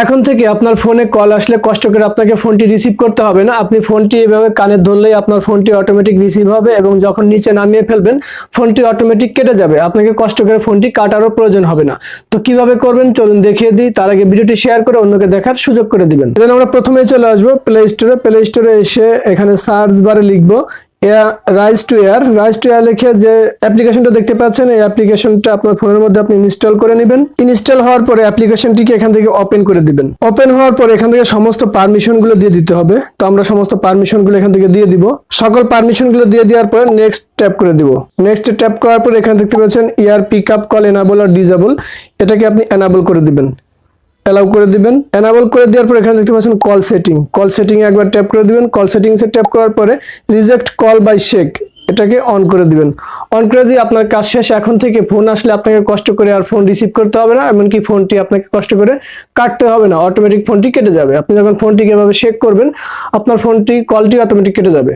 এখন থেকে আপনার ফোনে কল আসলে কষ্ট করে আপনাকে ফোনটি রিসিভ করতে হবে না। আপনি ফোনটি এভাবে কানে ধরলেই আপনার ফোনটি অটোমেটিক রিসিভ হবে এবং যখন নিচে নামিয়ে ফেলবেন ফোনটি অটোমেটিক কেটে যাবে। আপনাকে কষ্ট করে ফোনটি কাটারও প্রয়োজন হবে না। তো কিভাবে করবেন চলুন দেখিয়ে দিই। তার আগে ভিডিওটি শেয়ার করে অন্যকে দেখার সুযোগ করে দিবেন। এজন্য আমরা প্রথমে চলে আসবো প্লে স্টোরে এসে এখানে সার্চ বারে লিখবো রাইজ টু এয়ার লিখে যে অ্যাপ্লিকেশনটা দেখতে পাচ্ছেন এই অ্যাপ্লিকেশনটা আপনার ফোনের মধ্যে আপনি ইনস্টল করে নেবেন। ইনস্টল হওয়ার পরে অ্যাপ্লিকেশনটিকে এখান থেকে ওপেন করে দিবেন। ওপেন হওয়ার পরে এখান থেকে সমস্ত পারমিশন গুলো দিয়ে দিতে হবে। তো আমরা সমস্ত পারমিশন গুলো এখান থেকে দিয়ে দিব। সকল পারমিশন গুলো দিয়ে দেওয়ার পরে নেক্সট ট্যাপ করে দিব। নেক্সট ট্যাপ করার পরে এখানে দেখতে পাচ্ছেন ইয়ার পিক আপ কল এনাবল আর ডিসেবল, এটাকে আপনি এনাবল করে দিবেন, অ্যালাউ করে দিবেন। এনাবল করে দেওয়ার পর এখানে দেখতে পাচ্ছেন কল সেটিং এ একবার ট্যাপ করে দিবেন। কল সেটিংসে ট্যাপ করার পরে রিজেক্ট কল বাই শেক এটাকে অন করে দিবেন। অন করে দিয়ে আপনার কাজ শেষ। এখন থেকে ফোন আসলে আপনাকে কষ্ট করে আর ফোন রিসিভ করতে হবে না, এমনকি ফোনটি আপনাকে কষ্ট করে কাটতে হবে না, অটোমেটিক ফোনটি কেটে যাবে। আপনি যখন ফোনটিকে এভাবে শেক করবেন আপনার ফোনটি কলটি অটোমেটিক কেটে যাবে।